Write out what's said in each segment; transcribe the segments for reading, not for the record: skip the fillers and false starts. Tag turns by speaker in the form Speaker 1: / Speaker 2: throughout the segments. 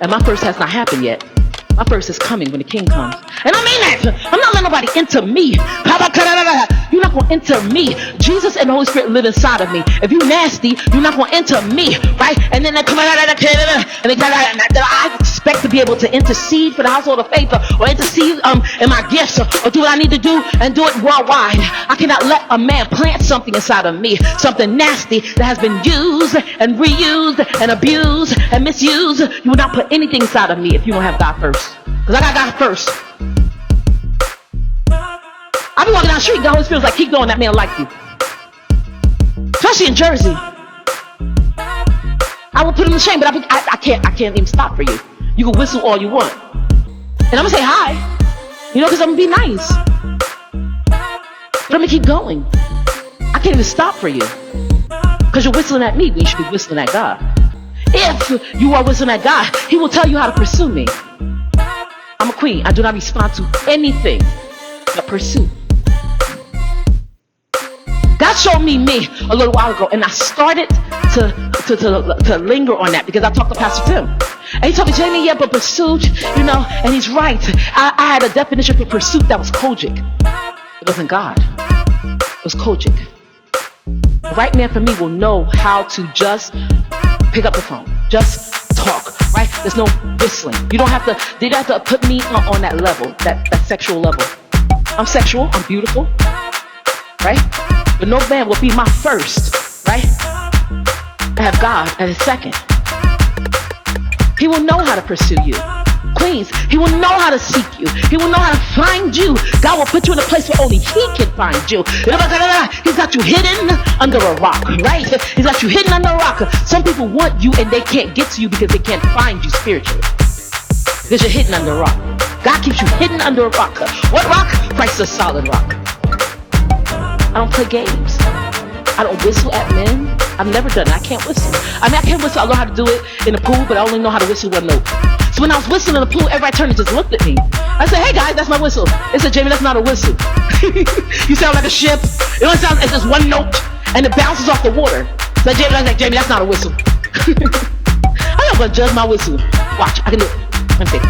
Speaker 1: And my first has not happened yet. My first is coming when the king comes. And I mean that. I'm not letting nobody enter me. You're not going to enter me. Jesus and the Holy Spirit live inside of me. If you nasty, you're not going to enter me, right? And then they come out and I expect to be able to intercede for the household of faith or intercede in my gifts or do what I need to do and do it worldwide. I cannot let a man plant something inside of me, something nasty that has been used and reused and abused and misused. You will not put anything inside of me if you don't have God first. Because I got God first. I be walking down the street and God always feels like, keep going, that man like you. Especially in Jersey. I will put him to shame, but I can't even stop for you. You can whistle all you want. And I'm going to say hi. You know, because I'm going to be nice. But I'm going to keep going. I can't even stop for you. Because you're whistling at me, but you should be whistling at God. If you are whistling at God, He will tell you how to pursue me. I'm a queen. I do not respond to anything but pursuit. God showed me a little while ago, and I started to linger on that because I talked to Pastor Tim. And he told me, Jamie, yeah, but pursuit, you know, and he's right. I had a definition for pursuit that was Kojic. It wasn't God. It was Kojic. The right man for me will know how to just pick up the phone. Just talk, right? There's no whistling. You don't have to put me on that level, that sexual level. I'm sexual, I'm beautiful, right? But no man will be my first, right? I have God as his second. He will know how to pursue you. Queens, He will know how to seek you. He will know how to find you. God will put you in a place where only He can find you. He's got you hidden under a rock, right? He's got you hidden under a rock. Some people want you and they can't get to you because they can't find you spiritually. Because you're hidden under a rock. God keeps you hidden under a rock. What rock? Christ is a solid rock. I don't play games. I don't whistle at men. I've never done it. I can't whistle. I can't whistle. I learned how to do it in the pool, but I only know how to whistle one note. So when I was whistling in the pool, everybody turned and just looked at me. I said, hey guys, that's my whistle. They said, Jamie, that's not a whistle. You sound like a ship. It only sounds, it's just one note, and it bounces off the water. So Jamie, I was like, Jamie, that's not a whistle. I'm not going to judge my whistle. Watch, I can do it. Let me see.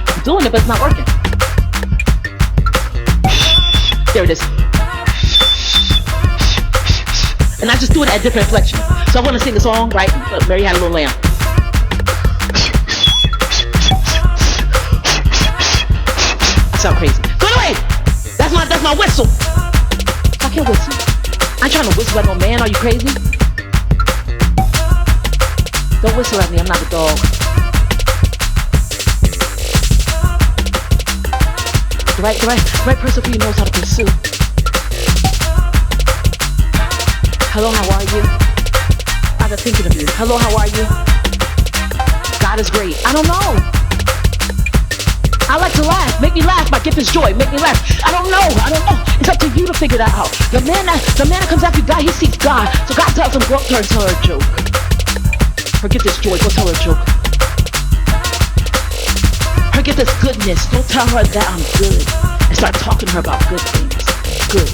Speaker 1: I'm doing it, but it's not working. There it is. And I just do it at different inflections. So I want to sing a song, right? Mary Had a Little Lamb. I sound crazy. So anyway, that's my whistle. I can't whistle. I ain't trying to whistle at no man. Are you crazy? Don't whistle at me. I'm not a dog. The right person for you knows how to pursue. Hello, how are you? I've been thinking of you. Hello, how are you? God is great. I don't know. I like to laugh. Make me laugh. My gift is joy. Make me laugh. I don't know. It's up to you to figure that out. The man that comes after God, he seeks God. So God tells him, go up to her and tell her a joke. Forget this joy. Go tell her a joke. Forget this goodness. Don't tell her that I'm good. And start talking to her about good things. Good.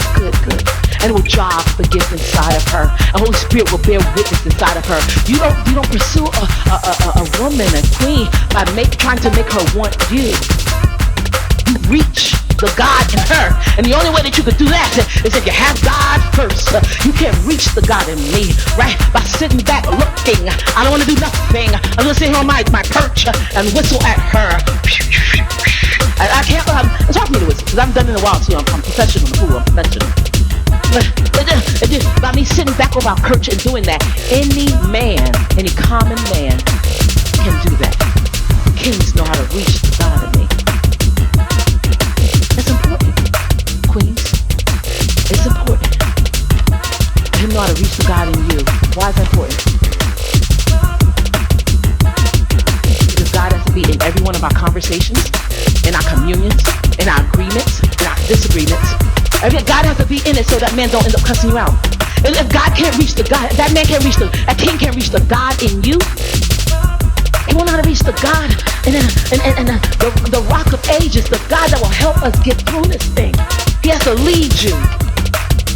Speaker 1: And it will drive the gift inside of her. The Holy Spirit will bear witness inside of her. You don't pursue a woman, a queen, by trying to make her want you. You reach the God in her. And the only way that you could do that is if you have God first. You can't reach the God in me, right? By sitting back looking. I don't want to do nothing. I'm going to sit here on my perch and whistle at her. I can't, it's hard for me to whistle because I haven't done it in a while. See, I'm professional in the pool. I'm professional. But by me sitting back on my perch and doing that, any common man can do that. Kings know how to reach the God in me. That's important, queens. It's important. You know how to reach the God in you. Why is that important? Because God has to be in every one of our conversations, in our communions, in our agreements, in our disagreements. God has to be in it so that man don't end up cussing you out. And if God can't reach the God, that king can't reach the God in you. He won't know how to reach the God and the rock of ages, the God that will help us get through this thing. He has to lead you.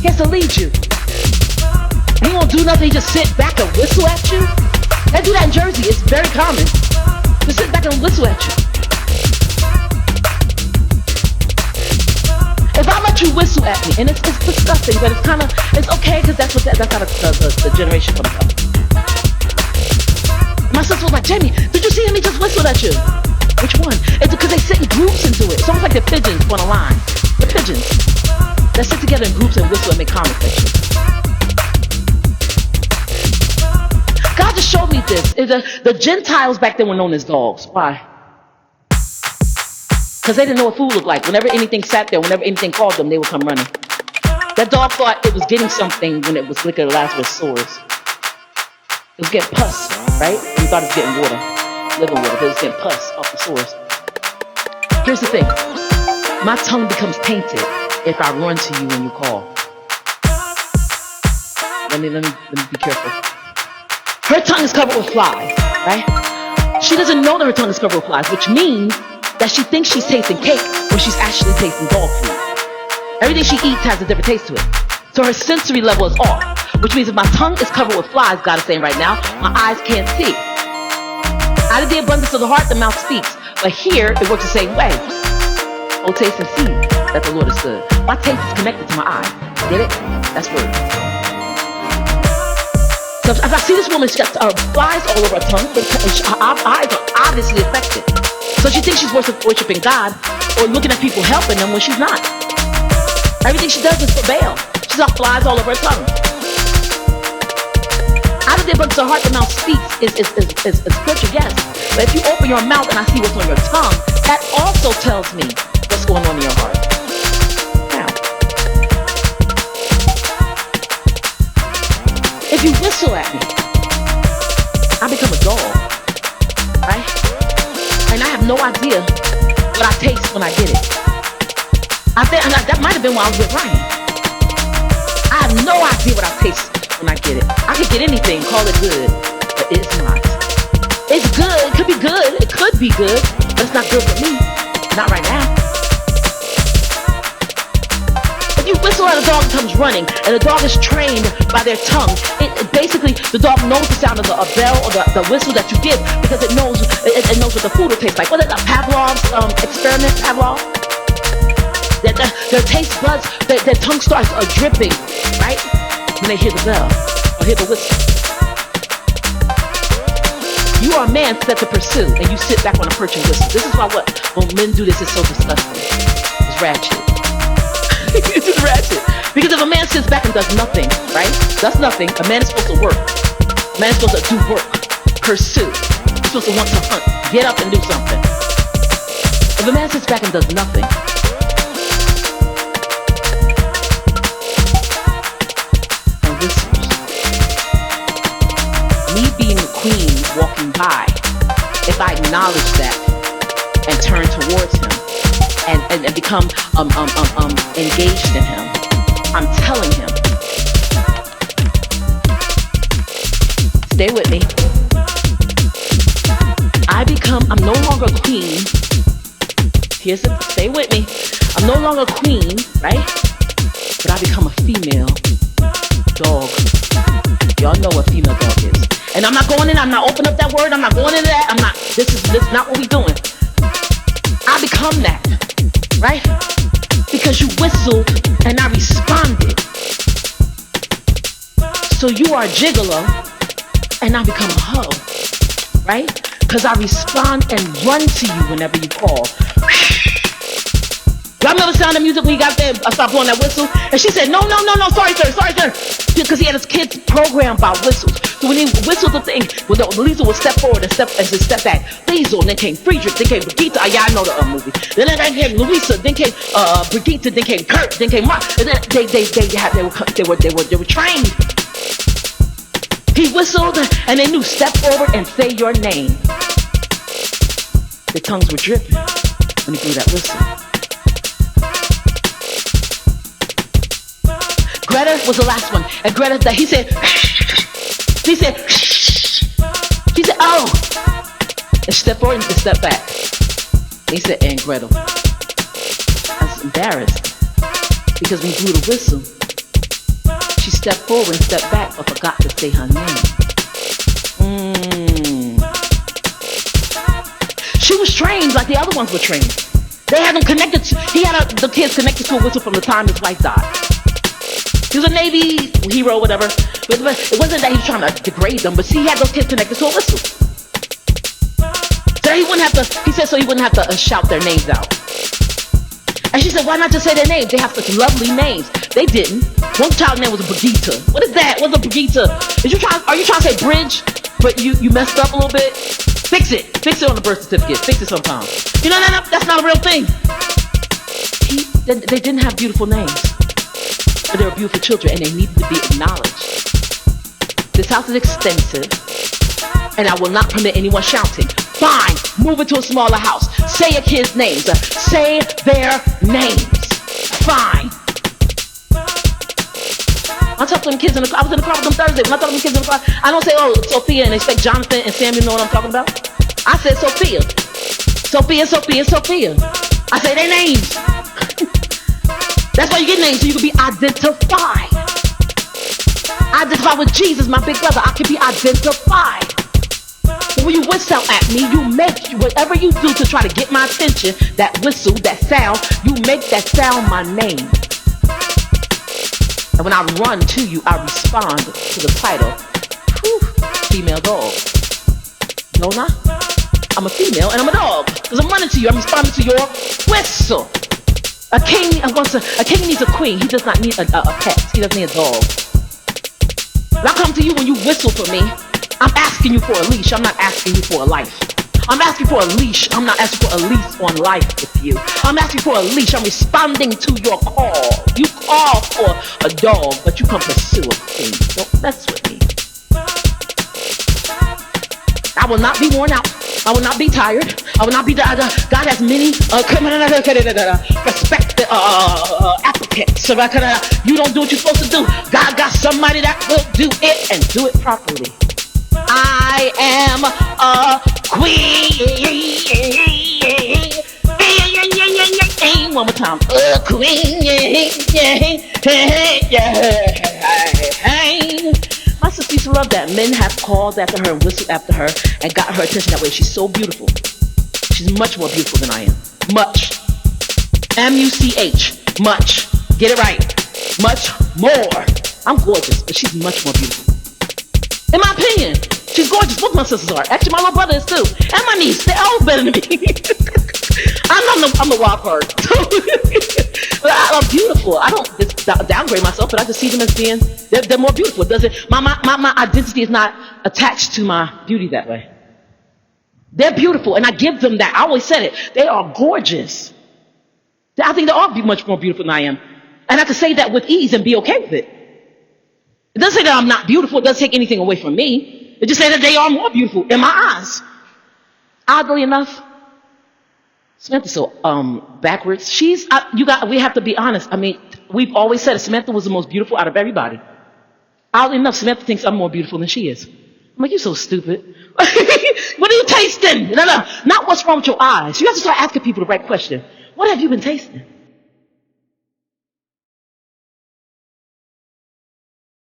Speaker 1: He has to lead you. He won't do nothing, he just sit back and whistle at you. They do that in Jersey, it's very common. Just sit back and whistle at you. If I let you whistle at me, and it's disgusting, but it's okay because that's how the generation comes up. My sister was like, Jamie, did you see him? He just whistled at you. Which one? It's because they sit in groups and do it. It's almost like the pigeons on a line. The pigeons. They sit together in groups and whistle and make conversation. God just showed me this. The Gentiles back then were known as dogs. Why? Because they didn't know what food looked like. Whenever anything sat there, whenever anything called them, they would come running. That dog thought it was getting something when it was licking Lazarus' sores. It was getting pus, right? You thought it was getting water, living water, but it was getting pus off the sores. Here's the thing. My tongue becomes tainted if I run to you when you call. Let me be careful. Her tongue is covered with flies, right? She doesn't know that her tongue is covered with flies, which means that she thinks she's tasting cake when she's actually tasting dog food. Everything she eats has a different taste to it. So her sensory level is off, which means if my tongue is covered with flies, God is saying right now, my eyes can't see. Out of the abundance of the heart, the mouth speaks. But here, it works the same way. Oh, taste and see that the Lord is good. My taste is connected to my eye. Get it? That's word. So if I see this woman, she got flies all over her tongue, her eyes are obviously affected. So she thinks she's worshiping God or looking at people helping them when she's not. Everything she does is for Baal. She's got flies all over her tongue. Out of the abundance of the heart, the mouth speaks is scripture, yes. But if you open your mouth and I see what's on your tongue, that also tells me what's going on in your heart. Now, if you whistle at me, I become a dog, right? And I have no idea what I taste when I get it. That might have been why I was with Ryan. I have no idea what I taste when I get it. I could get anything, call it good, but it's not. It's good, it could be good, but it's not good for me. Not right now. If you whistle at a dog, it comes running, and the dog is trained by their tongue. Basically, the dog knows the sound of a bell or the whistle that you give because it knows what the food will taste like. What is that, Pavlov's experiment, Pavlov? Their taste buds, their tongue starts dripping, right? When they hear the bell or hear the whistle. You are a man set to pursue, and you sit back on a perch and whistle. This is why when men do this, it's so disgusting. It's ratchet. It's just ratchet. Because if a man sits back and does nothing, right? Does nothing, a man is supposed to work. A man is supposed to do work, pursue. He's supposed to want to hunt, get up and do something. If a man sits back and does nothing, and whispers, me being the queen walking by, if I acknowledge that and turn towards him and become engaged in him, I'm telling him, stay with me. I'm no longer queen. Stay with me. I'm no longer queen, right? But I become a female dog. Y'all know what female dog is. And I'm not opening up that word, I'm not going into that, this is not what we doing. I become that, right? Because you whistled and I responded. So you are a gigolo and I become a hoe, right? Because I respond and run to you whenever you call. Y'all know the sound of music when he got there, I started blowing that whistle, and she said, no, sorry sir. Because he had his kids programmed by whistles. So when he whistled the thing, Liesl would step forward and step back. Liesl, and then came Friedrich, then came Brigitte. Yeah, I know the movie. Then came Louisa, then came Brigitte, then came Kurt, then came Mark. And then they were trained. He whistled, and they knew, step forward and say your name. Their tongues were dripping when he blew that whistle. Greta was the last one, and Greta, he said, oh, and step forward and step back. He said, and Gretel. I was embarrassed because we blew the whistle. She stepped forward and stepped back, but forgot to say her name. She was trained like the other ones were trained. They had them connected to, the kids connected to a whistle from the time his wife died. He was a Navy hero, whatever. But it wasn't that he was trying to degrade them, but he had those kids connected to a whistle. So he wouldn't have to, he said so he wouldn't have to shout their names out. And she said, why not just say their names? They have such lovely names. They didn't. One child's name was a Brigitte. What is that? What's a Brigitte? Are you trying to say bridge, but you messed up a little bit? Fix it. Fix it on the birth certificate. Fix it sometime. You know, that's not a real thing. They didn't have beautiful names. But they were beautiful children, and they needed to be acknowledged. This house is extensive, and I will not permit anyone shouting. Fine, move it to a smaller house. Say your kids' names. Say their names. Fine. I talked to them kids in the car. I was in the car with them Thursday. When I talk to them kids in the car, I don't say, oh, Sophia, and expect Jonathan and Samuel know what I'm talking about. I said Sophia. Sophia. I say their names. That's why you get names, so you can be identified. Identify with Jesus, my big brother. I can be identified. But when you whistle at me, you make whatever you do to try to get my attention, that whistle, that sound, you make that sound my name. And when I run to you, I respond to the title, female dog. Don't I? I'm a female and I'm a dog. Because I'm running to you, I'm responding to your whistle. A king needs a queen. He does not need a pet. He doesn't need a dog. When I come to you when you whistle for me, I'm asking you for a leash. I'm not asking you for a life. I'm asking for a leash. I'm not asking for a lease on life with you. I'm asking for a leash. I'm responding to your call. You call for a dog, but you come pursue a queen. Don't mess with me. I will not be worn out. I will not be tired. I will not be God has many respected applicants. So you don't do what you're supposed to do. God got somebody that will do it and do it properly. I am a queen. One more time. A queen. My sister used to love that. Men have called after her and whistled after her and got her attention that way. She's so beautiful. She's much more beautiful than I am. Much. M-U-C-H. Much. Get it right. Much more. I'm gorgeous, but she's much more beautiful. In my opinion, she's gorgeous. Both my sisters are. Actually, my little brother is too. And my niece. They're all better than me. I'm the wild part. But I'm beautiful. I don't downgrade myself, but I just see them as being, they're more beautiful. My identity is not attached to my beauty that way. They're beautiful, and I give them that. I always said it. They are gorgeous. I think they are much more beautiful than I am. And I can say that with ease and be okay with it. It doesn't say that I'm not beautiful. It doesn't take anything away from me. It just says that they are more beautiful in my eyes. Oddly enough, Samantha's so backwards. We have to be honest. I mean, we've always said it. Samantha was the most beautiful out of everybody. Oddly enough, Samantha thinks I'm more beautiful than she is. I'm like, you're so stupid. What are you tasting? No, not what's wrong with your eyes. You have to start asking people the right question. What have you been tasting?